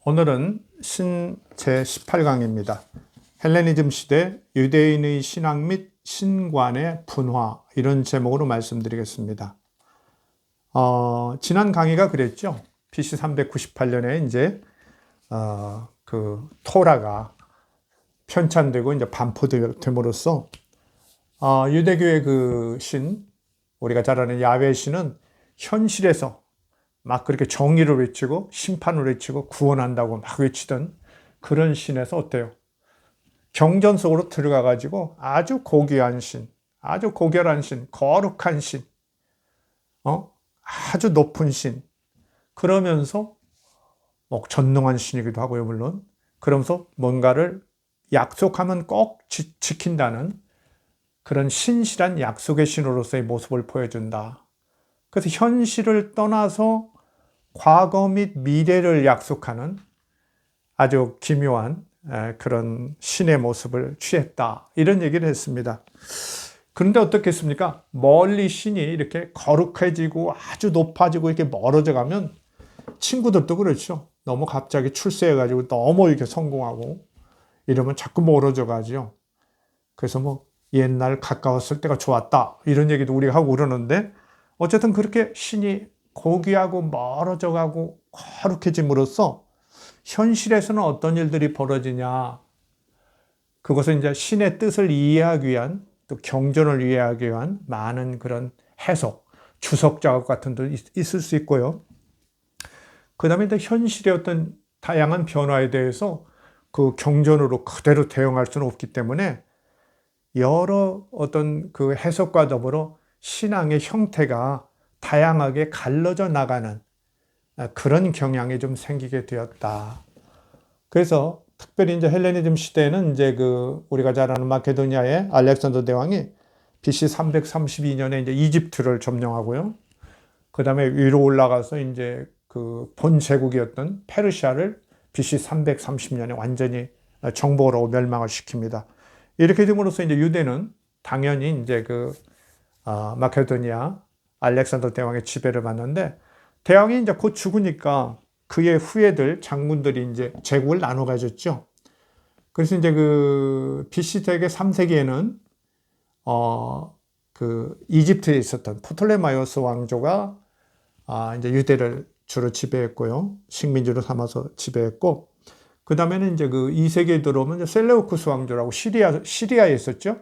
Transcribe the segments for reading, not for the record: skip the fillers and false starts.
오늘은 신 제18강입니다. 헬레니즘 시대 유대인의 신앙 및 신관의 분화, 이런 제목으로 말씀드리겠습니다. 지난 강의가 그랬죠. BC 398년에 이제 그 토라가 편찬되고 이제 반포됨으로써 유대교의 그 신, 우리가 잘 아는 야훼 신은 현실에서 막 그렇게 정의를 외치고 심판을 외치고 구원한다고 막 외치던 그런 신에서 어때요? 경전 속으로 들어가 가지고 아주 고귀한 신, 아주 고결한 신, 거룩한 신, 아주 높은 신, 그러면서 뭐 전능한 신이기도 하고요, 물론. 그러면서 뭔가를 약속하면 꼭 지킨다는 그런 신실한 약속의 신으로서의 모습을 보여준다. 그래서 현실을 떠나서 과거 및 미래를 약속하는 아주 기묘한 그런 신의 모습을 취했다, 이런 얘기를 했습니다. 그런데 어떻겠습니까? 멀리 신이 이렇게 거룩해지고 아주 높아지고 이렇게 멀어져 가면 친구들도 그렇죠. 너무 갑자기 출세해가지고 너무 이렇게 성공하고 이러면 자꾸 멀어져 가죠. 그래서 뭐 옛날 가까웠을 때가 좋았다, 이런 얘기도 우리가 하고 그러는데, 어쨌든 그렇게 신이 고귀하고 멀어져 가고 거룩해짐으로써 현실에서는 어떤 일들이 벌어지냐, 그것은 이제 신의 뜻을 이해하기 위한, 또 경전을 이해하기 위한 많은 그런 해석, 주석 작업 같은 도 있을 수 있고요. 그 다음에 이제 현실의 어떤 다양한 변화에 대해서 그 경전으로 그대로 대응할 수는 없기 때문에 여러 어떤 그 해석과 더불어 신앙의 형태가 다양하게 갈라져 나가는 그런 경향이 좀 생기게 되었다. 그래서 특별히 이제 헬레니즘 시대에는 이제 그 우리가 잘 아는 마케도니아의 알렉산더 대왕이 BC 332년에 이제 이집트를 점령하고요. 그 다음에 위로 올라가서 이제 그 본 제국이었던 페르시아를 BC 330년에 완전히 정복을 하고 멸망을 시킵니다. 이렇게 됨으로써 이제 유대는 당연히 이제 그 마케도니아 알렉산더 대왕의 지배를 받는데, 대왕이 이제 곧 죽으니까 그의 후예들 장군들이 이제 제국을 나눠 가졌죠. 그래서 이제 그 BC 대개 3세기에는 그 이집트에 있었던 포톨레마이오스 왕조가 이제 유대를 주로 지배했고요. 식민지로 삼아서 지배했고, 그 다음에는 이제 그 2세기에 들어오면 이제 셀레우쿠스 왕조라고 시리아에 있었죠.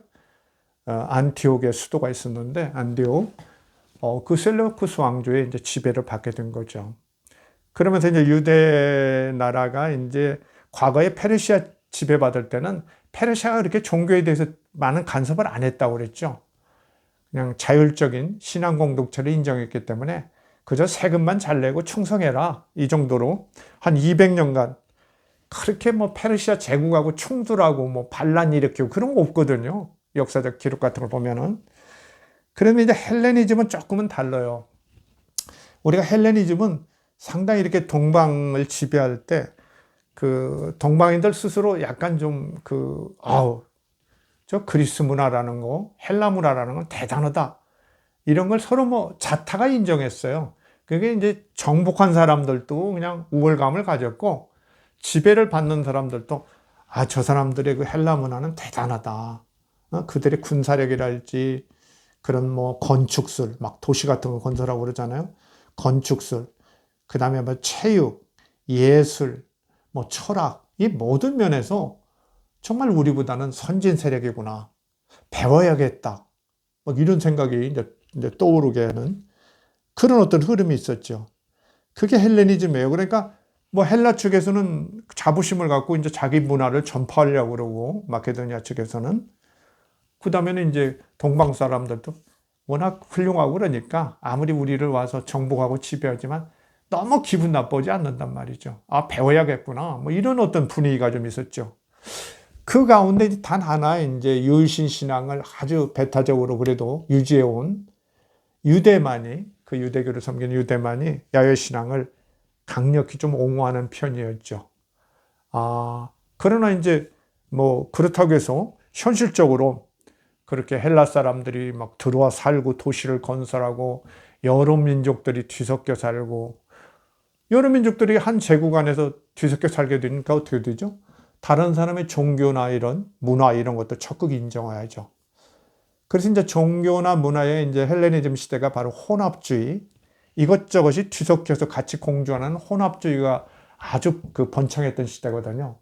안티옥의 수도가 있었는데, 안티옥. 그 셀레우쿠스 왕조의 이제 지배를 받게 된 거죠. 그러면서 이제 유대 나라가 이제 과거에 페르시아 지배받을 때는 페르시아가 그렇게 종교에 대해서 많은 간섭을 안 했다고 그랬죠. 그냥 자율적인 신앙 공동체를 인정했기 때문에 그저 세금만 잘 내고 충성해라, 이 정도로 한 200년간 그렇게 뭐 페르시아 제국하고 충돌하고 뭐 반란 일으키고 그런 거 없거든요. 역사적 기록 같은 걸 보면은. 그러면 이제 헬레니즘은 조금은 달라요. 우리가 헬레니즘은 상당히 이렇게 동방을 지배할 때 그 동방인들 스스로 약간 좀 저 그리스 문화라는 거, 헬라 문화라는 건 대단하다, 이런 걸 서로 뭐 자타가 인정했어요. 그게 이제 정복한 사람들도 그냥 우월감을 가졌고, 지배를 받는 사람들도 저 사람들의 그 헬라 문화는 대단하다. 그들의 군사력이랄지 그런 뭐 건축술, 막 도시 같은 거 건설하고 그러잖아요. 건축술, 그 다음에 뭐 체육, 예술, 뭐 철학, 이 모든 면에서 정말 우리보다는 선진 세력이구나, 배워야겠다, 뭐 이런 생각이 이제 떠오르게 하는 그런 어떤 흐름이 있었죠. 그게 헬레니즘이에요. 그러니까 뭐 헬라 측에서는 자부심을 갖고 이제 자기 문화를 전파하려고 그러고, 마케도니아 측에서는. 그 다음에는 이제 동방 사람들도 워낙 훌륭하고 그러니까 아무리 우리를 와서 정복하고 지배하지만 너무 기분 나쁘지 않는단 말이죠. 배워야겠구나, 뭐 이런 어떤 분위기가 좀 있었죠. 그 가운데 단 하나 이제 유일신 신앙을 아주 배타적으로 그래도 유지해온 유대만이, 그 유대교를 섬기는 유대만이 야훼 신앙을 강력히 좀 옹호하는 편이었죠. 그러나 이제 뭐 그렇다고 해서 현실적으로 그렇게 헬라 사람들이 막 들어와 살고 도시를 건설하고 여러 민족들이 뒤섞여 살고 여러 민족들이 한 제국 안에서 뒤섞여 살게 되니까 어떻게 되죠? 다른 사람의 종교나 이런 문화 이런 것도 적극 인정해야죠. 그래서 이제 종교나 문화의 이제 헬레니즘 시대가 바로 혼합주의, 이것저것이 뒤섞여서 같이 공존하는 혼합주의가 아주 번창했던 시대거든요.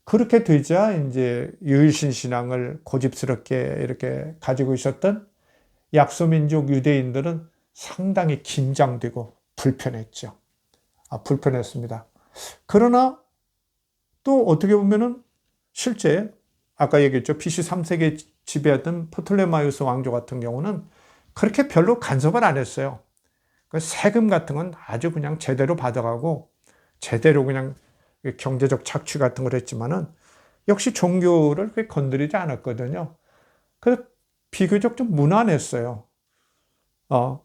그렇게 되자 이제 유일신 신앙을 고집스럽게 이렇게 가지고 있었던 약소민족 유대인들은 상당히 긴장되고 불편했죠. 불편했습니다. 그러나 또 어떻게 보면은 실제 아까 얘기했죠. BC 3세기에 지배했던 프톨레마이오스 왕조 같은 경우는 그렇게 별로 간섭을 안 했어요. 세금 같은 건 아주 그냥 제대로 받아가고 제대로 그냥 경제적 착취 같은 걸 했지만은 역시 종교를 그렇게 건드리지 않았거든요. 그래서 비교적 좀 무난했어요.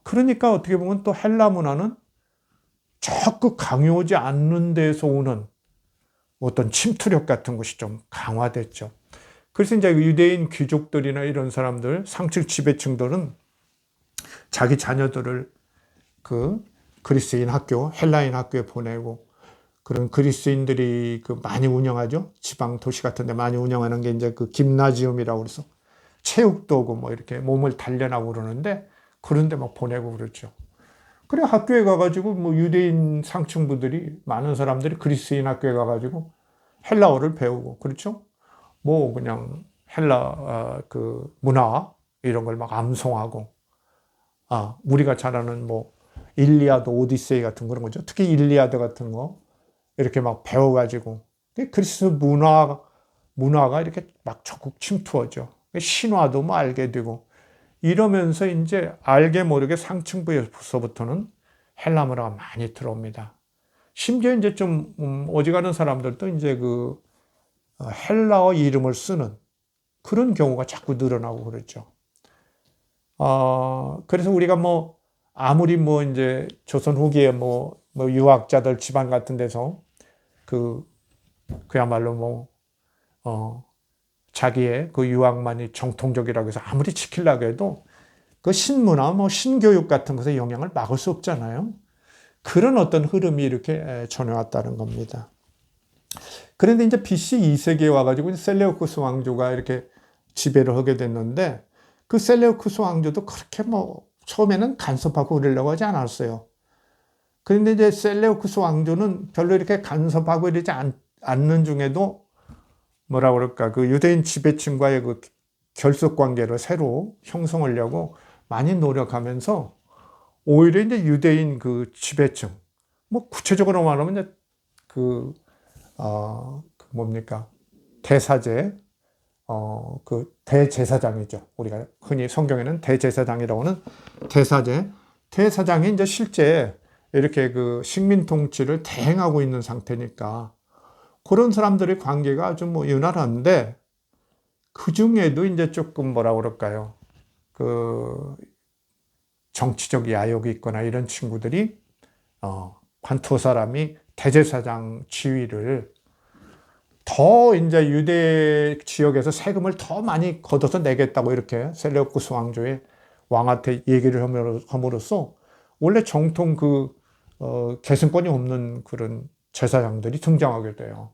그러니까 어떻게 보면 또 헬라 문화는 적극 강요하지 않는 데서 오는 어떤 침투력 같은 것이 좀 강화됐죠. 그래서 이제 유대인 귀족들이나 이런 사람들, 상층 지배층들은 자기 자녀들을 그리스인 학교, 헬라인 학교에 보내고, 그런 그리스인들이 많이 운영하죠. 지방 도시 같은 데 많이 운영하는 게 이제 김나지움이라고 그래서 체육도 오고 뭐 이렇게 몸을 단련하고 그러는데, 그런 데 막 보내고 그러죠. 그래 학교에 가가지고 뭐 유대인 상층부들이 많은 사람들이 그리스인 학교에 가가지고 헬라어를 배우고, 그렇죠? 뭐 그냥 헬라 문화 이런 걸 막 암송하고, 우리가 잘 아는 뭐 일리아드, 오디세이 같은 그런 거죠. 특히 일리아드 같은 거 이렇게 막 배워가지고 그리스 문화가 이렇게 막 적극 침투하죠. 신화도 뭐 알게 되고 이러면서 이제 알게 모르게 상층부에서부터는 헬라 문화가 많이 들어옵니다. 심지어 이제 좀 어지간한 사람들도 이제 헬라어 이름을 쓰는 그런 경우가 자꾸 늘어나고 그랬죠. 그래서 우리가 뭐 아무리 뭐 이제 조선 후기에 뭐 유학자들 집안 같은 데서 그야말로 자기의 유학만이 정통적이라고 해서 아무리 지키려고 해도 신문화 뭐 신교육 같은 것에 영향을 막을 수 없잖아요. 그런 어떤 흐름이 이렇게 전해왔다는 겁니다. 그런데 이제 BC 2세기에 와가지고 셀레우쿠스 왕조가 이렇게 지배를 하게 됐는데, 그 셀레우쿠스 왕조도 그렇게 처음에는 간섭하고 그러려고 하지 않았어요. 그런데 이제 셀레우쿠스 왕조는 별로 이렇게 간섭하고 이러지 않는 중에도 뭐라 그럴까, 유대인 지배층과의 결속 관계를 새로 형성하려고 많이 노력하면서 오히려 이제 유대인 지배층, 뭐 구체적으로 말하면 이제 뭡니까? 대사제, 대제사장이죠. 우리가 흔히 성경에는 대제사장이라고 하는 대사장이 이제 실제 이렇게 식민 통치를 대행하고 있는 상태니까 그런 사람들의 관계가 아주 유난한데, 그 중에도 이제 조금 뭐라 그럴까요? 정치적 야욕이 있거나 이런 친구들이, 한 두 사람이 대제사장 지위를 더 이제 유대 지역에서 세금을 더 많이 걷어서 내겠다고 이렇게 셀레우쿠스 왕조의 왕한테 얘기를 함으로써 원래 정통 계승권이 없는 그런 제사장들이 등장하게 돼요.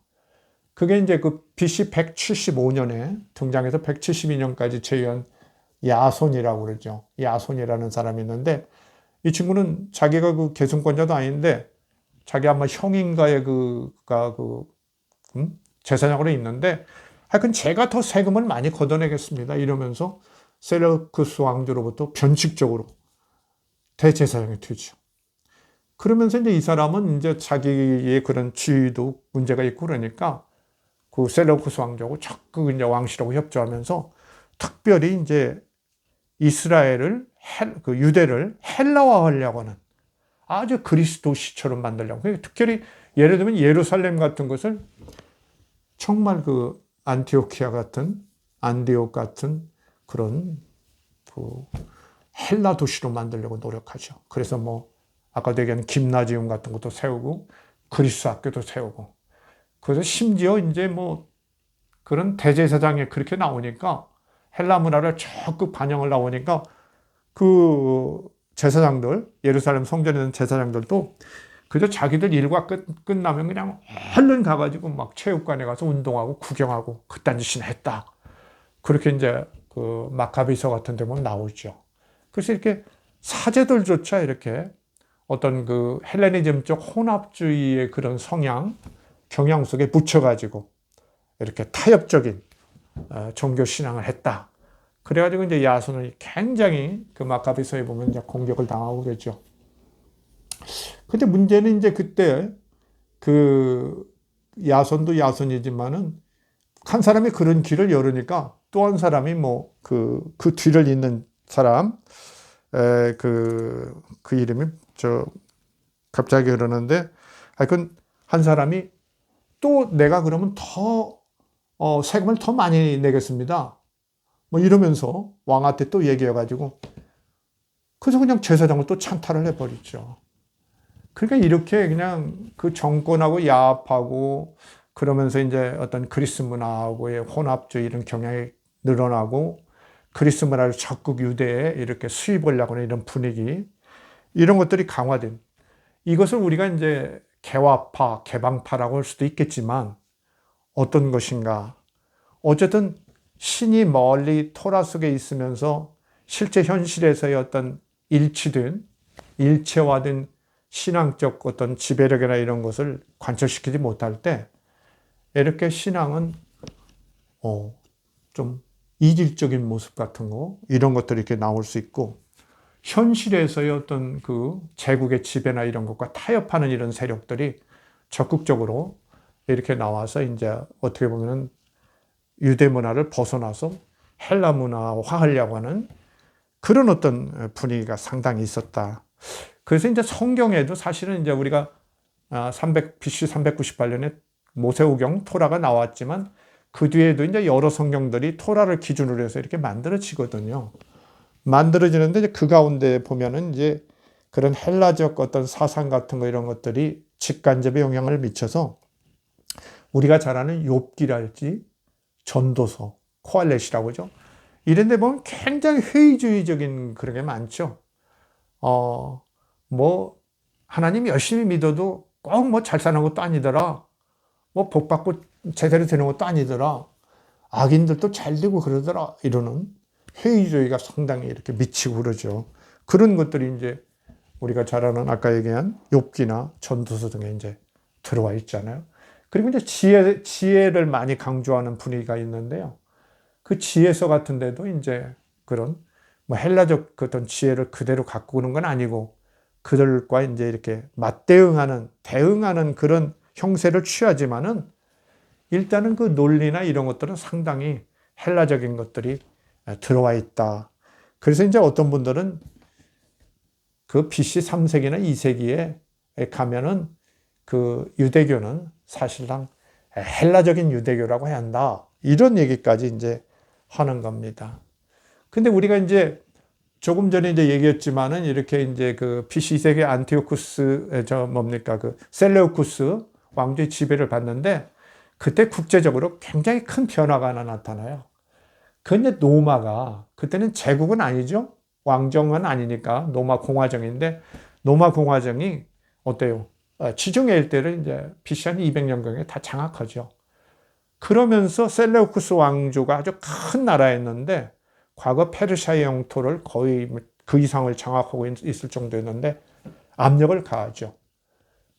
그게 이제 BC 175년에 등장해서 172년까지 재위한 야손이라고 그러죠. 야손이라는 사람이 있는데, 이 친구는 자기가 계승권자도 아닌데 자기 아마 형인가의 제사장으로 있는데, 하여튼 제가 더 세금을 많이 걷어내겠습니다 이러면서 셀레우쿠스 왕조로부터 변칙적으로 대제사장이 되죠. 그러면서 이제 이 사람은 이제 자기의 그런 지위도 문제가 있고 그러니까 셀레우쿠스 왕조하고 적극 이제 왕실하고 협조하면서 특별히 이제 이스라엘을 유대를 헬라화하려고 하는, 아주 그리스도시처럼 만들려고. 특별히 예를 들면 예루살렘 같은 것을 정말 안티오키아 같은, 안디옥 같은 그런 헬라 도시로 만들려고 노력하죠. 그래서 뭐 아까도 얘기한 김나지움 같은 것도 세우고 그리스 학교도 세우고, 그래서 심지어 이제 그런 대제사장이 그렇게 나오니까 헬라 문화를 적극 반영을 나오니까 제사장들, 예루살렘 성전에 있는 제사장들도 그래서 자기들 일과 끝나면 그냥 얼른 가가지고 막 체육관에 가서 운동하고 구경하고 그딴 짓이나 했다. 그렇게 이제 그 마카비서 같은 데 보면 나오죠. 그래서 이렇게 사제들조차 이렇게 어떤 그 헬레니즘적 혼합주의의 그런 성향, 경향 속에 묻혀가지고 이렇게 타협적인 종교 신앙을 했다. 그래가지고 이제 야손은 굉장히 그 마카비서에 보면 이제 공격을 당하고 그랬죠. 근데 문제는 이제 그때 그 야손도 야손이지만은 한 사람이 그런 길을 열으니까 또 한 사람이 뭐 그 뒤를 잇는 사람, 그 이름이 갑자기 그러는데 하여튼 한 사람이 또 내가 그러면 더 세금을 더 많이 내겠습니다. 뭐 이러면서 왕한테 또 얘기해가지고 그래서 그냥 제사장을 또 찬탈을 해버리죠. 그러니까 이렇게 그냥 그 정권하고 야합하고 그러면서 이제 어떤 그리스 문화하고의 혼합주의 이런 경향이 늘어나고 그리스 문화를 적극 유대에 이렇게 수입하려고 하는 이런 분위기 이런 것들이 강화된 이것을 우리가 이제 개화파, 개방파라고 할 수도 있겠지만 어떤 것인가? 어쨌든 신이 멀리 토라 속에 있으면서 실제 현실에서의 어떤 일체화된 신앙적 어떤 지배력이나 이런 것을 관철시키지 못할 때 이렇게 신앙은 좀 이질적인 모습 같은 거 이런 것들이 이렇게 나올 수 있고 현실에서의 어떤 그 제국의 지배나 이런 것과 타협하는 이런 세력들이 적극적으로 이렇게 나와서 이제 어떻게 보면은 유대 문화를 벗어나서 헬라 문화화하려고 하는 그런 어떤 분위기가 상당히 있었다. 그래서 이제 성경에도 사실은 이제 우리가 BC 398년에 모세오경 토라가 나왔지만 그 뒤에도 이제 여러 성경들이 토라를 기준으로 해서 이렇게 만들어지거든요. 만들어지는데 이제 그 가운데 보면은 이제 그런 헬라적 어떤 사상 같은 거 이런 것들이 직간접의 영향을 미쳐서 우리가 잘 아는 욥기랄지 전도서, 코알렛이라고 하죠. 이런 데 보면 굉장히 회의주의적인 그런 게 많죠. 뭐 하나님 열심히 믿어도 꼭 뭐 잘 사는 것도 아니더라. 뭐 복 받고 제대로 되는 것도 아니더라. 악인들도 잘 되고 그러더라. 이러는 회의주의가 상당히 이렇게 미치고 그러죠. 그런 것들이 이제 우리가 잘 아는 아까 얘기한 욥기나 전도서 등에 이제 들어와 있잖아요. 그리고 이제 지혜를 많이 강조하는 분위기가 있는데요. 그 지혜서 같은 데도 이제 그런 뭐 헬라적 어떤 지혜를 그대로 갖고 오는 건 아니고 그들과 이제 이렇게 대응하는 그런 형세를 취하지만은 일단은 그 논리나 이런 것들은 상당히 헬라적인 것들이 들어와 있다. 그래서 이제 어떤 분들은 그 BC 3세기나 2세기에 가면은 그 유대교는 사실상 헬라적인 유대교라고 해야 한다. 이런 얘기까지 이제 하는 겁니다. 근데 우리가 이제 조금 전에 이제 얘기했지만은 이렇게 이제 그 BC 2세기 안티오쿠스, 그 셀레우쿠스 왕조의 지배를 받는데 그때 국제적으로 굉장히 큰 변화가 하나 나타나요. 그런데 로마가 그때는 제국은 아니죠. 왕정은 아니니까 로마 공화정인데 로마 공화정이 어때요? 지중해 일대를 이제 BC 한 200년경에 다 장악하죠. 그러면서 셀레우쿠스 왕조가 아주 큰 나라였는데 과거 페르시아의 영토를 거의 그 이상을 장악하고 있을 정도였는데 압력을 가하죠.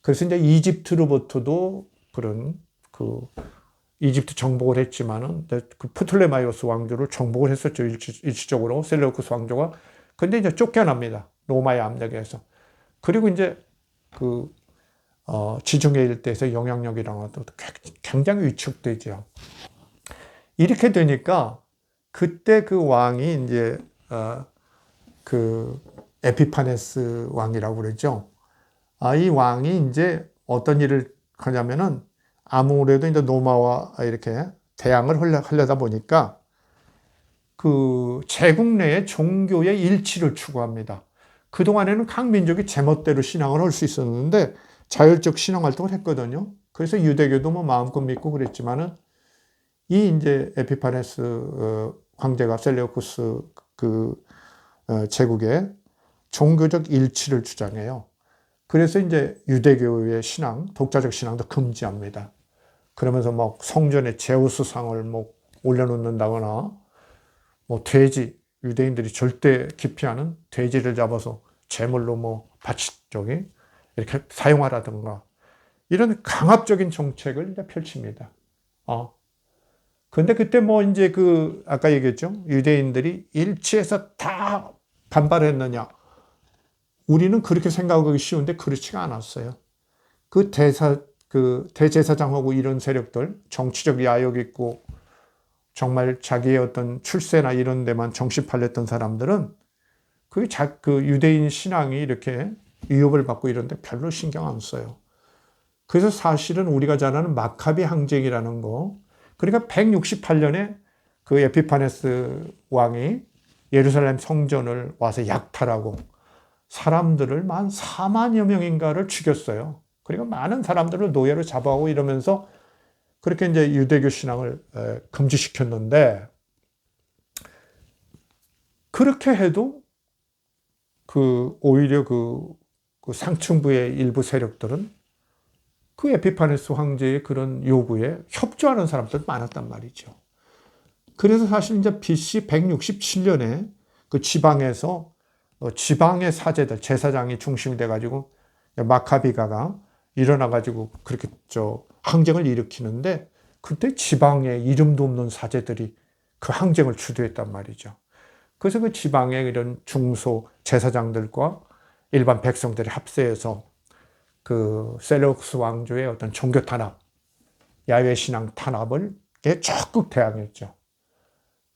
그래서 이제 이집트로부터도 그런 이집트 정복을 했지만은 그 프톨레마이오스 왕조를 정복을 했었죠. 일시적으로 셀레우쿠스 왕조가. 근데 이제 쫓겨납니다. 로마의 압력에 의해서. 그리고 이제 지중해 일대에서 영향력이라는 것도 굉장히 위축되죠. 이렇게 되니까 그때 그 왕이 이제 그 에피파네스 왕이라고 그러죠. 이 왕이 이제 어떤 일을 하냐면은 아무래도 이제 로마와 이렇게 대항을 하려다 보니까 그 제국 내의 종교의 일치를 추구합니다. 그동안에는 각 민족이 제멋대로 신앙을 할 수 있었는데 자율적 신앙 활동을 했거든요. 그래서 유대교도 뭐 마음껏 믿고 그랬지만은 이 이제 에피파네스 황제가 셀레우쿠스 제국의 종교적 일치를 주장해요. 그래서 이제 유대교의 신앙, 독자적 신앙도 금지합니다. 그러면서 막 성전에 제우스상을 뭐 올려놓는다거나, 뭐 돼지, 유대인들이 절대 기피하는 돼지를 잡아서 제물로 뭐 저기 이렇게 사용하라든가, 이런 강압적인 정책을 이제 펼칩니다. 근데 그때 뭐 이제 아까 얘기했죠. 유대인들이 일치해서 다 반발했느냐. 우리는 그렇게 생각하기 쉬운데 그렇지가 않았어요. 그 대제사장하고 이런 세력들, 정치적 야욕 있고, 정말 자기의 어떤 출세나 이런 데만 정신팔렸던 사람들은 그 유대인 신앙이 이렇게 위협을 받고 이런데 별로 신경 안 써요. 그래서 사실은 우리가 잘 아는 마카비 항쟁이라는 거, 그러니까 168년에 그 에피파네스 왕이 예루살렘 성전을 와서 약탈하고 사람들을 14,000여 명인가를 죽였어요. 그리고 많은 사람들을 노예로 잡아오고 이러면서 그렇게 이제 유대교 신앙을 금지시켰는데, 그렇게 해도 오히려 그 상층부의 일부 세력들은 그 에피파네스 황제의 그런 요구에 협조하는 사람들도 많았단 말이죠. 그래서 사실 이제 BC 167년에 그 지방에서 지방의 사제들, 제사장이 중심이 돼가지고 마카비가가 일어나가지고 그렇게 항쟁을 일으키는데, 그때 지방에 이름도 없는 사제들이 그 항쟁을 주도했단 말이죠. 그래서 그 지방의 이런 중소 제사장들과 일반 백성들이 합세해서 그 셀레우크스 왕조의 어떤 종교 탄압, 야외 신앙 탄압을 적극 대항했죠.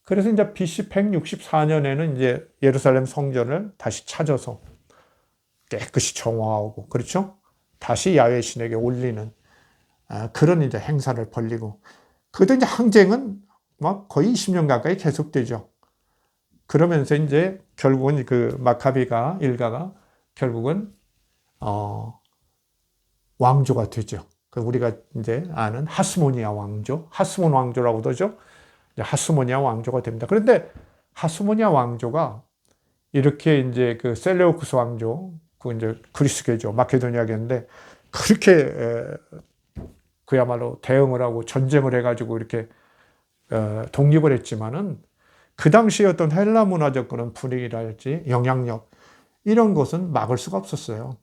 그래서 이제 BC 164년에는 이제 예루살렘 성전을 다시 찾아서 깨끗이 정화하고, 그렇죠? 다시 야외 신에게 올리는 그런 이제 행사를 벌리고, 그때 이제 항쟁은 막 거의 20년 가까이 계속되죠. 그러면서 이제 결국은 그 마카비가 일가가 결국은 왕조가 되죠. 우리가 이제 아는 하스모니아 왕조, 하스몬 왕조라고도 하죠. 하스모니아 왕조가 됩니다. 그런데 하스모니아 왕조가 이렇게 이제 그 셀레우쿠스 왕조, 그 이제 그리스계죠, 마케도니아계인데, 그렇게 그야말로 대응을 하고 전쟁을 해가지고 이렇게 독립을 했지만은, 그 당시에 어떤 헬라 문화적 그런 분위기랄지 영향력, 이런 것은 막을 수가 없었어요.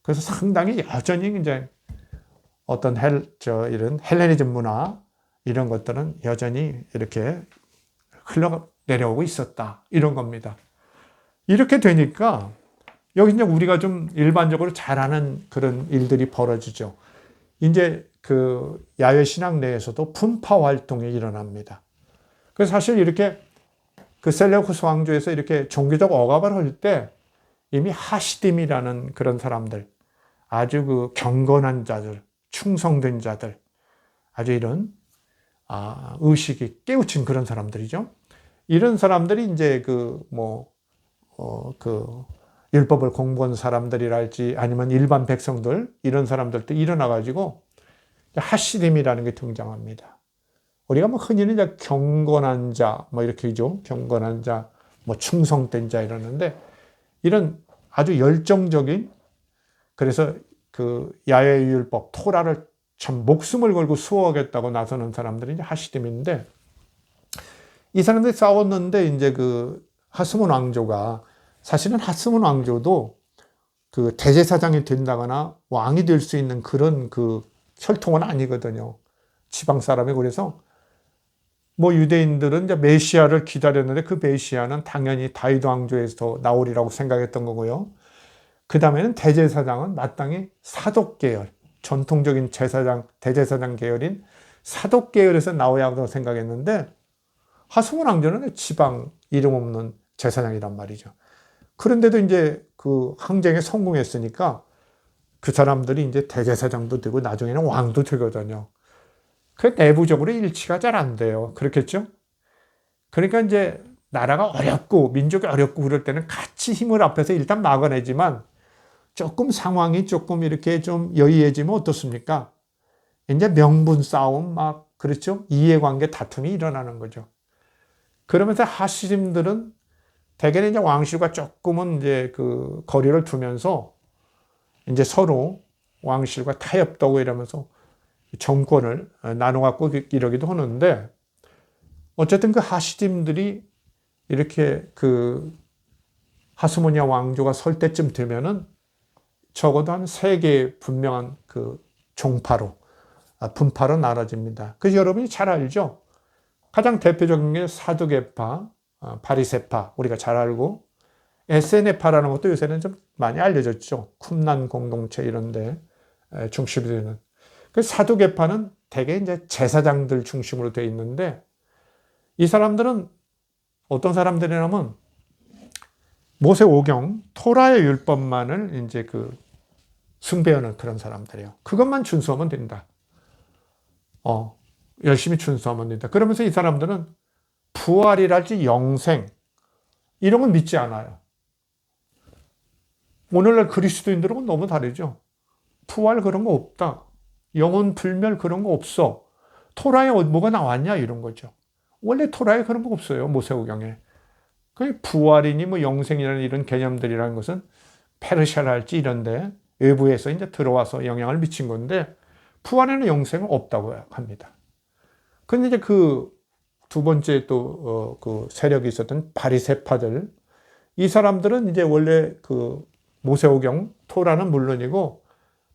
그래서 상당히 여전히 이제 어떤 이런 헬레니즘 문화, 이런 것들은 여전히 이렇게 흘러내려오고 있었다, 이런 겁니다. 이렇게 되니까 여기 이제 우리가 좀 일반적으로 잘 아는 그런 일들이 벌어지죠. 이제 그 야외 신앙 내에서도 분파 활동이 일어납니다. 그래서 사실 이렇게 그 셀레우쿠스 왕조에서 이렇게 종교적 억압을 할 때 이미 하시딤이라는 그런 사람들, 아주 그 경건한 자들, 충성된 자들, 아주 이런 의식이 깨우친 그런 사람들이죠. 이런 사람들이 이제 율법을 공부한 사람들이랄지 아니면 일반 백성들, 이런 사람들도 일어나가지고 하시딤이라는 게 등장합니다. 우리가 뭐 흔히는 이제 경건한 자, 뭐 이렇게 하죠. 경건한 자, 뭐 충성된 자 이러는데, 이런 아주 열정적인, 그래서 그 야외율법, 토라를 참 목숨을 걸고 수호하겠다고 나서는 사람들이 이제 하시딤인데, 이 사람들이 싸웠는데 이제 그 하스몬 왕조가, 사실은 하스몬 왕조도 그 대제사장이 된다거나 왕이 될 수 있는 그런 그 혈통은 아니거든요. 지방 사람이. 그래서 뭐 유대인들은 이제 메시아를 기다렸는데, 그 메시아는 당연히 다윗 왕조에서 나오리라고 생각했던 거고요. 그 다음에는 대제사장은 마땅히 사독 계열, 전통적인 대제사장 계열인 사독 계열에서 나와야 한다고 생각했는데, 하스몬 왕조는 지방 이름 없는 제사장이란 말이죠. 그런데도 이제 그 항쟁에 성공했으니까 그 사람들이 이제 대제사장도 되고 나중에는 왕도 되거든요. 그 내부적으로 일치가 잘 안 돼요. 그렇겠죠? 그러니까 이제 나라가 어렵고 민족이 어렵고 그럴 때는 같이 힘을 합해서 일단 막아내지만, 조금 상황이 조금 이렇게 좀 여의해지면 어떻습니까? 이제 명분 싸움 그렇죠? 이해관계 다툼이 일어나는 거죠. 그러면서 하시림들은 대개는 이제 왕실과 조금은 이제 그 거리를 두면서 이제 서로 왕실과 타협도 하고 이러면서 정권을 나눠 갖고 이러기도 하는데, 어쨌든 그 하시딤들이 이렇게 그 하스모니아 왕조가 설 때쯤 되면은 적어도 한 3개 분명한 그 종파로, 분파로 나눠집니다. 그래서 여러분이 잘 알죠? 가장 대표적인 게 사두개파, 바리새파, 우리가 잘 알고, 에세네파라는 것도 요새는 좀 많이 알려졌죠. 쿰란 공동체 이런데 중심이 되는. 그 사두개파는 대개 이제 제사장들 중심으로 되어 있는데, 이 사람들은 어떤 사람들이냐면 모세오경, 토라의 율법만을 이제 그 숭배하는 그런 사람들이에요. 그것만 준수하면 된다. 열심히 준수하면 된다. 그러면서 이 사람들은 부활이랄지 영생, 이런 건 믿지 않아요. 오늘날 그리스도인들은 너무 다르죠. 부활 그런 거 없다. 영혼 불멸 그런 거 없어. 토라에 뭐가 나왔냐 이런 거죠. 원래 토라에 그런 거 없어요. 모세오경에. 그 부활이니 뭐 영생이라는 이런 개념들이라는 것은 페르시아랄지 이런데 외부에서 이제 들어와서 영향을 미친 건데, 부활에는 영생은 없다고 합니다. 근데 이제 그 두 번째 또 그 세력이 있었던 바리새파들, 이 사람들은 이제 원래 그 모세오경 토라는 물론이고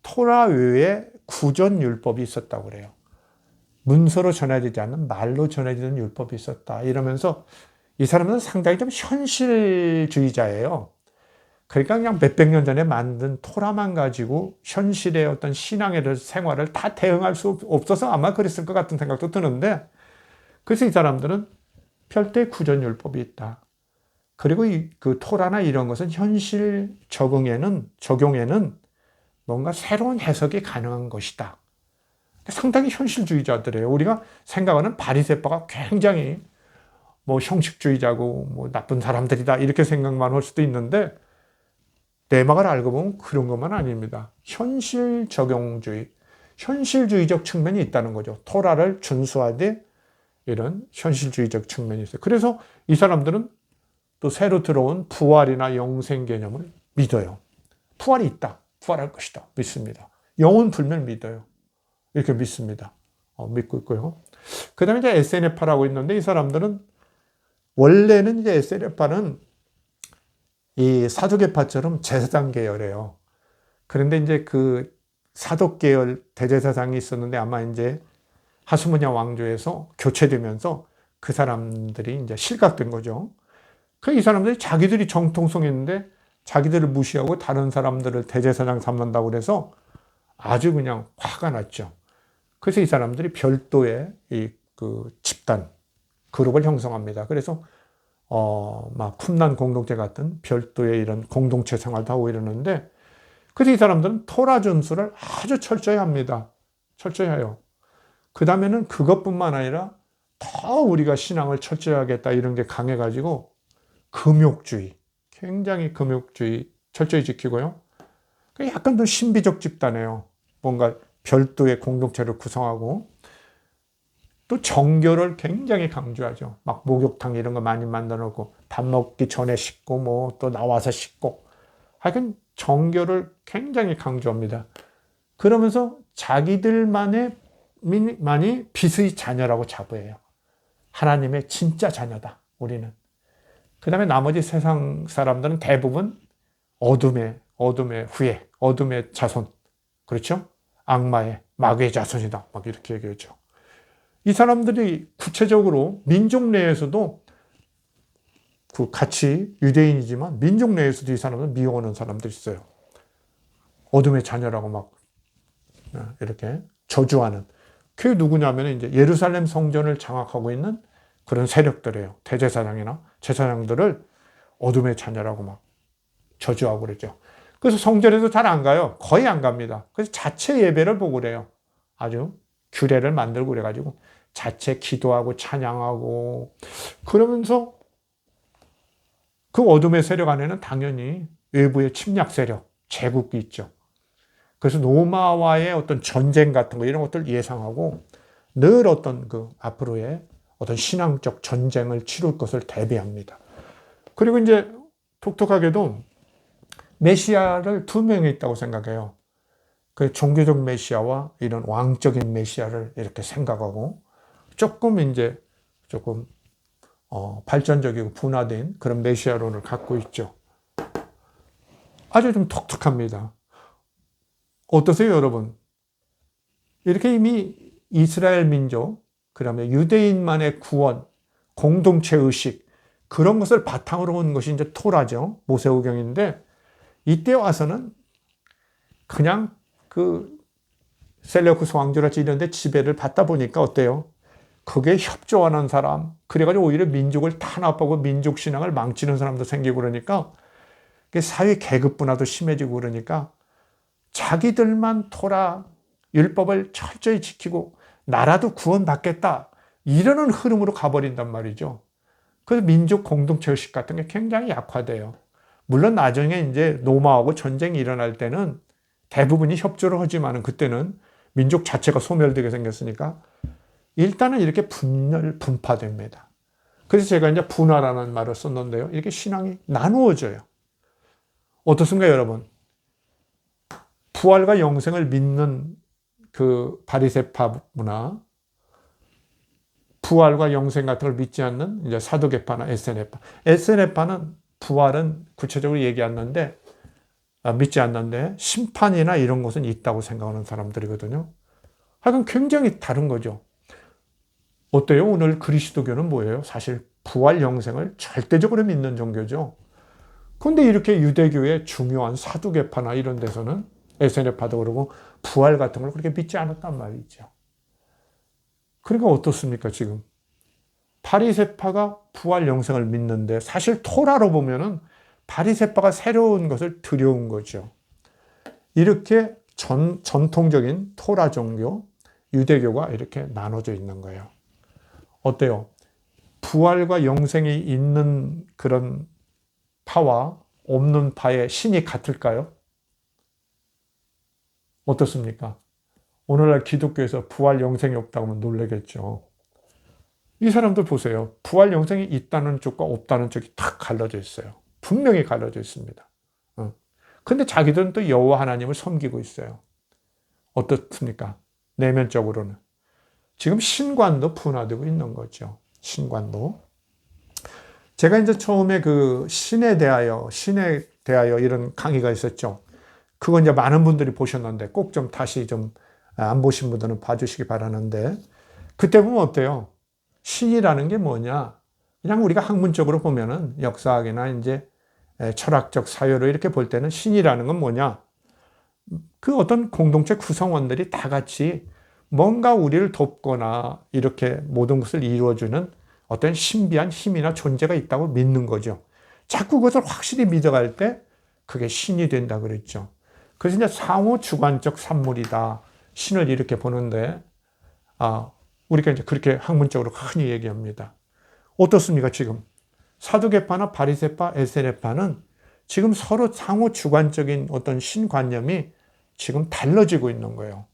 토라 외에 구전 율법이 있었다고 그래요. 문서로 전해지지 않는 말로 전해지는 율법이 있었다 이러면서, 이 사람은 상당히 좀 현실주의자예요. 그러니까 그냥 몇백 년 전에 만든 토라만 가지고 현실의 어떤 신앙의 생활을 다 대응할 수 없어서 아마 그랬을 것 같은 생각도 드는데, 그래서 이 사람들은 별도의 구전율법이 있다. 그리고 그 토라나 이런 것은 현실 적용에는 뭔가 새로운 해석이 가능한 것이다. 상당히 현실주의자들이에요. 우리가 생각하는 바리새파가 굉장히 뭐 형식주의자고 뭐 나쁜 사람들이다 이렇게 생각만 할 수도 있는데, 내막을 알고 보면 그런 것만 아닙니다. 현실 적용주의, 현실주의적 측면이 있다는 거죠. 토라를 준수하되 이런 현실주의적 측면이 있어요. 그래서 이 사람들은 또 새로 들어온 부활이나 영생 개념을 믿어요. 부활이 있다. 부활할 것이다. 믿습니다. 영혼 불멸 믿어요. 이렇게 믿습니다. 믿고 있고요. 그 다음에 이제 에세네파라고 있는데, 이 사람들은 원래는 이제 에세네파는 이 사두개파처럼 제사장 계열이에요. 그런데 이제 그 사독 계열 대제사장이 있었는데 아마 이제 하스모니아 왕조에서 교체되면서 그 사람들이 이제 실각된 거죠. 그 이 사람들이 자기들이 정통성 있는데 자기들을 무시하고 다른 사람들을 대제사장 삼는다고 그래서 아주 그냥 화가 났죠. 그래서 이 사람들이 별도의 이 그 집단, 그룹을 형성합니다. 그래서 막 쿰란 공동체 같은 별도의 이런 공동체 생활도 하고 이러는데, 그래서 이 사람들은 토라 준수를 아주 철저히 합니다. 철저히 해요. 그 다음에는 그것뿐만 아니라 더 우리가 신앙을 철저히 하겠다 이런 게 강해가지고 금욕주의, 굉장히 금욕주의 철저히 지키고요. 약간 더 신비적 집단이에요. 뭔가 별도의 공동체를 구성하고, 또 정결을 굉장히 강조하죠. 막 목욕탕 이런 거 많이 만들어 놓고 밥 먹기 전에 씻고 뭐 또 나와서 씻고, 하여간 정결을 굉장히 강조합니다. 그러면서 자기들만이 빛의 자녀라고 자부해요. 하나님의 진짜 자녀다 우리는. 그 다음에 나머지 세상 사람들은 대부분 어둠의 후예, 어둠의 자손, 그렇죠? 악마의 마귀의 자손이다 막 이렇게 얘기하죠. 이 사람들이 구체적으로 민족 내에서도 그 같이 유대인이지만 민족 내에서도 이 사람들 미워하는 사람들이 있어요. 어둠의 자녀라고 막 이렇게 저주하는. 그게 누구냐면 이제 예루살렘 성전을 장악하고 있는 그런 세력들이에요. 대제사장이나 제사장들을 어둠의 자녀라고 막 저주하고 그러죠. 그래서 성전에도 잘 안 가요. 거의 안 갑니다. 그래서 자체 예배를 보고 그래요. 아주 규례를 만들고 그래가지고 자체 기도하고 찬양하고, 그러면서 그 어둠의 세력 안에는 당연히 외부의 침략 세력, 제국이 있죠. 그래서 로마와의 어떤 전쟁 같은 거 이런 것들 예상하고 늘 어떤 그 앞으로의 어떤 신앙적 전쟁을 치룰 것을 대비합니다. 그리고 이제 독특하게도 메시아를 두 명이 있다고 생각해요. 그 종교적 메시아와 이런 왕적인 메시아를 이렇게 생각하고 조금 발전적이고 분화된 그런 메시아론을 갖고 있죠. 아주 좀 독특합니다. 어떠세요, 여러분? 이렇게 이미 이스라엘 민족, 그다음에 유대인만의 구원, 공동체 의식, 그런 것을 바탕으로 온 것이 이제 토라죠. 모세오경인데, 이때 와서는 그냥 그 셀레우쿠스 왕조라든지 이런 데 지배를 받다 보니까 어때요? 그게 협조하는 사람, 그래가지고 오히려 민족을 탄압하고 민족 신앙을 망치는 사람도 생기고 그러니까 사회 계급 분화도 심해지고 그러니까 자기들만 토라 율법을 철저히 지키고 나라도 구원받겠다 이러는 흐름으로 가버린단 말이죠. 그래서 민족 공동체 의식 같은 게 굉장히 약화돼요. 물론 나중에 이제 노마하고 전쟁이 일어날 때는 대부분이 협조를 하지만은 그때는 민족 자체가 소멸되게 생겼으니까 일단은 이렇게 분파됩니다. 그래서 제가 이제 분화라는 말을 썼는데요. 이렇게 신앙이 나누어져요. 어떻습니까, 여러분? 부활과 영생을 믿는 그 바리새파 문화, 부활과 영생 같은 걸 믿지 않는 이제 사두개파나 에세네파. 에세네파는 부활은 구체적으로 믿지 않는데 심판이나 이런 것은 있다고 생각하는 사람들이거든요. 하여간 굉장히 다른 거죠. 어때요? 오늘 그리스도교는 뭐예요? 사실 부활 영생을 절대적으로 믿는 종교죠. 그런데 이렇게 유대교의 중요한 사두개파나 이런 데서는 에세네파도 그러고 부활 같은 걸 그렇게 믿지 않았단 말이죠. 그러니까 어떻습니까, 지금? 바리새파가 부활 영생을 믿는데 사실 토라로 보면은 바리새파가 새로운 것을 들여온 거죠. 이렇게 전통적인 토라 종교, 유대교가 이렇게 나눠져 있는 거예요. 어때요? 부활과 영생이 있는 그런 파와 없는 파의 신이 같을까요? 어떻습니까? 오늘날 기독교에서 부활 영생이 없다고 하면 놀라겠죠. 이 사람들 보세요. 부활 영생이 있다는 쪽과 없다는 쪽이 탁 갈라져 있어요. 분명히 갈라져 있습니다. 근데 자기들은 또 여호와 하나님을 섬기고 있어요. 어떻습니까? 내면적으로는. 지금 신관도 분화되고 있는 거죠. 신관도. 제가 이제 처음에 그 신에 대하여 이런 강의가 있었죠. 그건 이제 많은 분들이 보셨는데 꼭 좀 다시 좀 안 보신 분들은 봐주시기 바라는데 그때 보면 어때요? 신이라는 게 뭐냐? 그냥 우리가 학문적으로 보면은 역사학이나 이제 철학적 사유로 이렇게 볼 때는 신이라는 건 뭐냐? 그 어떤 공동체 구성원들이 다 같이 뭔가 우리를 돕거나 이렇게 모든 것을 이루어주는 어떤 신비한 힘이나 존재가 있다고 믿는 거죠. 자꾸 그것을 확실히 믿어갈 때 그게 신이 된다 그랬죠. 그래서 이제 상호 주관적 산물이다. 신을 이렇게 보는데, 우리가 이제 그렇게 학문적으로 흔히 얘기합니다. 어떻습니까, 지금? 사두개파나 바리새파, 에세네파는 지금 서로 상호 주관적인 어떤 신관념이 지금 달라지고 있는 거예요.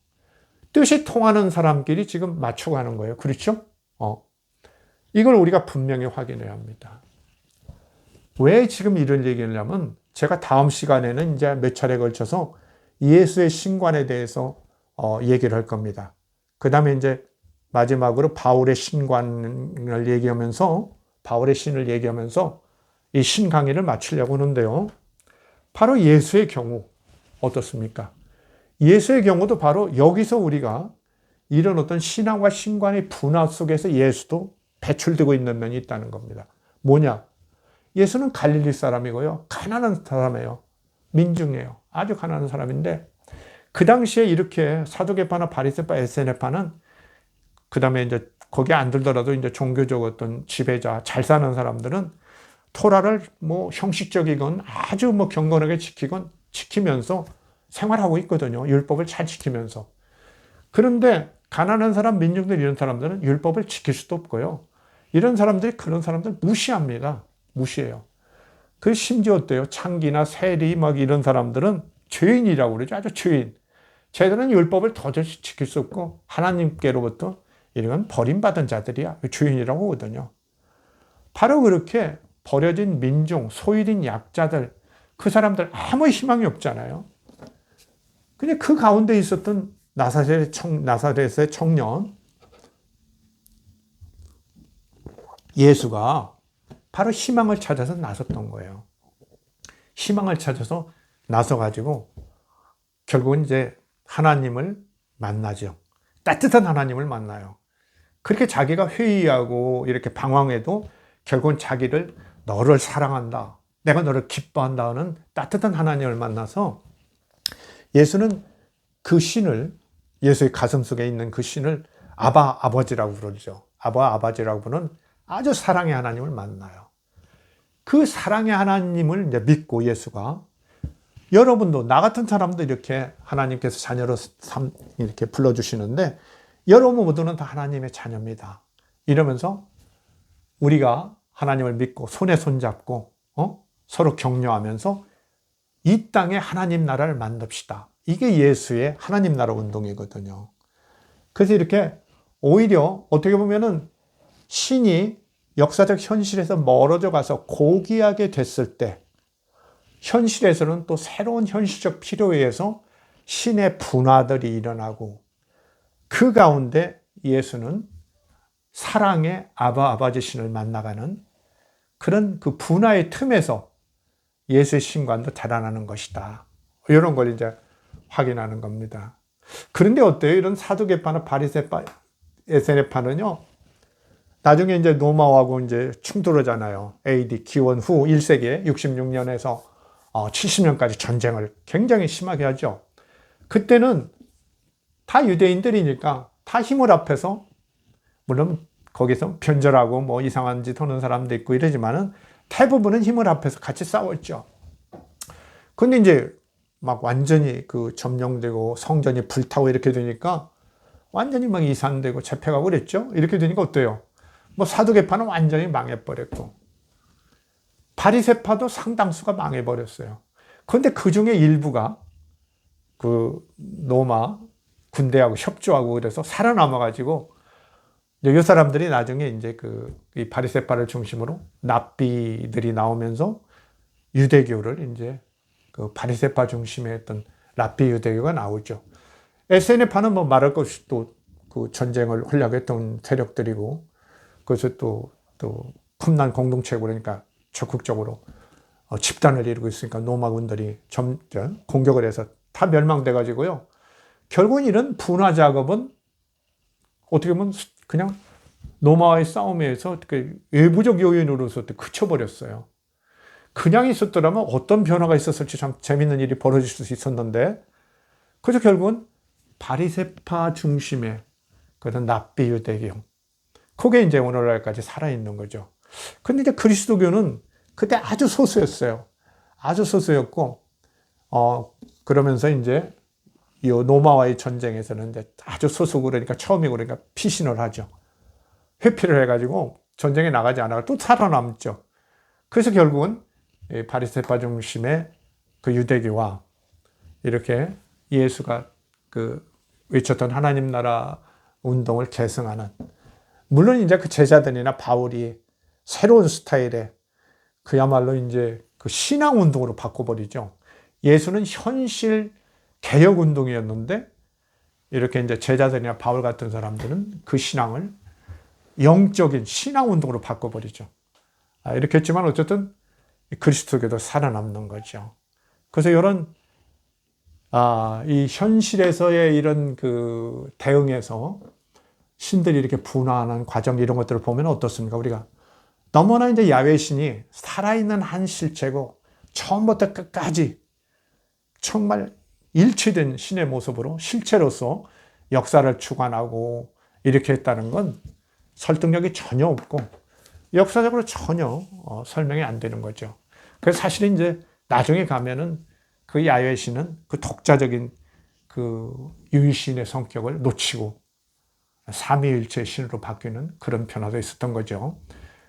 뜻이 통하는 사람끼리 지금 맞춰가는 거예요. 그렇죠? 이걸 우리가 분명히 확인해야 합니다. 왜 지금 이런 얘기를 하냐면 제가 다음 시간에는 이제 몇 차례에 걸쳐서 예수의 신관에 대해서 얘기를 할 겁니다. 그 다음에 이제 마지막으로 바울의 신관을 바울의 신을 얘기하면서 이 신 강의를 마치려고 하는데요. 바로 예수의 경우 어떻습니까? 예수의 경우도 바로 여기서 우리가 이런 어떤 신앙과 신관의 분화 속에서 예수도 배출되고 있는 면이 있다는 겁니다. 뭐냐? 예수는 갈릴리 사람이고요. 가난한 사람이에요. 민중이에요. 아주 가난한 사람인데 그 당시에 이렇게 사두개파나 바리새파, 에세네파는 그 다음에 이제 거기에 안 들더라도 이제 종교적 어떤 지배자, 잘 사는 사람들은 토라를 뭐 형식적이건 아주 뭐 경건하게 지키면서 생활하고 있거든요. 율법을 잘 지키면서. 그런데 가난한 사람, 민중들 이런 사람들은 율법을 지킬 수도 없고요. 이런 사람들이 그런 사람들 무시합니다. 무시해요. 그 심지어 어때요? 창기나 세리 막 이런 사람들은 죄인이라고 그러죠. 아주 죄인. 쟤들은 율법을 도저히 지킬 수 없고 하나님께로부터 이런 버림받은 자들이야. 죄인이라고 하거든요. 바로 그렇게 버려진 민중, 소외된 약자들 그 사람들 아무 희망이 없잖아요. 근데 그 가운데 있었던 나사렛의 청년 예수가 바로 희망을 찾아서 나섰던 거예요. 희망을 찾아서 나서가지고 결국은 이제 하나님을 만나죠. 따뜻한 하나님을 만나요. 그렇게 자기가 회의하고 이렇게 방황해도 결국은 자기를 너를 사랑한다. 내가 너를 기뻐한다 하는 따뜻한 하나님을 만나서 예수는 그 신을, 예수의 가슴 속에 있는 그 신을 아바 아버지라고 부르죠. 아바 아버지라고 부르는 아주 사랑의 하나님을 만나요. 그 사랑의 하나님을 이제 믿고 예수가, 여러분도 나 같은 사람도 이렇게 하나님께서 자녀로 이렇게 불러주시는데 여러분 모두는 다 하나님의 자녀입니다. 이러면서 우리가 하나님을 믿고 손에 손잡고 서로 격려하면서 이 땅에 하나님 나라를 만듭시다. 이게 예수의 하나님 나라 운동이거든요. 그래서 이렇게 오히려 어떻게 보면은 신이 역사적 현실에서 멀어져 가서 고귀하게 됐을 때 현실에서는 또 새로운 현실적 필요에 의해서 신의 분화들이 일어나고 그 가운데 예수는 사랑의 아버지 신을 만나가는 그런 그 분화의 틈에서 예수의 신관도 자라나는 것이다. 이런 걸 이제 확인하는 겁니다. 그런데 어때요? 이런 사두개파나 바리새파, 에세네파는요, 나중에 이제 로마하고 이제 충돌하잖아요. AD 기원 후 1세기 66년에서 70년까지 전쟁을 굉장히 심하게 하죠. 그때는 다 유대인들이니까 다 힘을 합해서, 물론 거기서 변절하고 뭐 이상한 짓 하는 사람도 있고 이러지만은 대부분은 힘을 합해서 같이 싸웠죠. 근데 이제 막 완전히 그 점령되고 성전이 불타고 이렇게 되니까 완전히 막 이산되고 재패가고 그랬죠. 이렇게 되니까 어때요? 뭐 사두개파는 완전히 망해버렸고 바리새파도 상당수가 망해버렸어요. 그런데 그 중에 일부가 그 로마 군대하고 협조하고 그래서 살아남아가지고 이 사람들이 나중에 이제 이 바리새파를 중심으로 랍비들이 나오면서 유대교를 이제 그 바리새파 중심의 어떤 랍비 유대교가 나오죠. 에세네파는 뭐 말할 것 없이 또 그 전쟁을 하려고 했던 세력들이고, 그래서 또 품난 공동체고 그러니까 적극적으로 집단을 이루고 있으니까 로마군들이 공격을 해서 다 멸망돼 가지고요. 결국은 이런 분화 작업은 어떻게 보면 그냥 로마와의 싸움에서 외부적 요인으로서 그쳐버렸어요. 그냥 있었더라면 어떤 변화가 있었을지 참 재밌는 일이 벌어질 수 있었는데, 그래서 결국은 바리새파 중심의 그런 랍비 유대교, 그게 이제 오늘날까지 살아있는 거죠. 근데 이제 그리스도교는 그때 아주 소수였어요. 아주 소수였고, 그러면서 이제 이 로마와의 전쟁에서는 이제 아주 소수, 그러니까 처음이고 그러니까 피신을 하죠. 회피를 해가지고 전쟁에 나가지 않아가 또 살아남죠. 그래서 결국은 바리새파 중심의 그 유대교와 이렇게 예수가 그 외쳤던 하나님 나라 운동을 계승하는, 물론 이제 그 제자들이나 바울이 새로운 스타일의 그야말로 이제 그 신앙 운동으로 바꿔버리죠. 예수는 현실 개혁 운동이었는데 이렇게 이제 제자들이나 바울 같은 사람들은 그 신앙을 영적인 신앙 운동으로 바꿔버리죠. 이렇게 했지만 어쨌든 그리스도교도 살아남는 거죠. 그래서 이런 이 현실에서의 이런 그 대응에서 신들이 이렇게 분화하는 과정, 이런 것들을 보면 어떻습니까? 우리가 너무나 이제 야훼 신이 살아있는 한 실체고 처음부터 끝까지 정말 일치된 신의 모습으로 실체로서 역사를 주관하고 이렇게 했다는 건 설득력이 전혀 없고 역사적으로 전혀 설명이 안 되는 거죠. 그래서 사실 이제 나중에 가면은 그 야훼 신은 그 독자적인 그 유일신의 성격을 놓치고 삼위일체의 신으로 바뀌는 그런 변화도 있었던 거죠.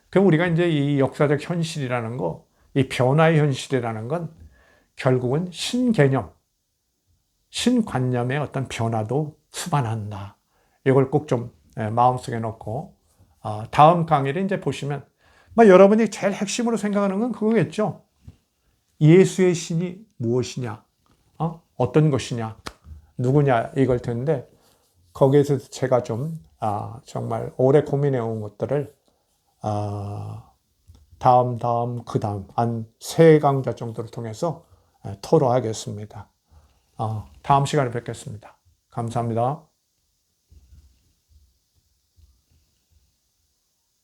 그럼 우리가 이제 이 역사적 현실이라는 거, 이 변화의 현실이라는 건 결국은 신개념, 신관념의 어떤 변화도 수반한다. 이걸 꼭 좀 마음속에 넣고, 다음 강의를 이제 보시면, 여러분이 제일 핵심으로 생각하는 건 그거겠죠. 예수의 신이 무엇이냐, 어떤 것이냐, 누구냐 이걸 텐데 거기에서 제가 좀 정말 오래 고민해 온 것들을 다음 한 세 강좌 정도를 통해서 토로하겠습니다. 다음 시간에 뵙겠습니다. 감사합니다.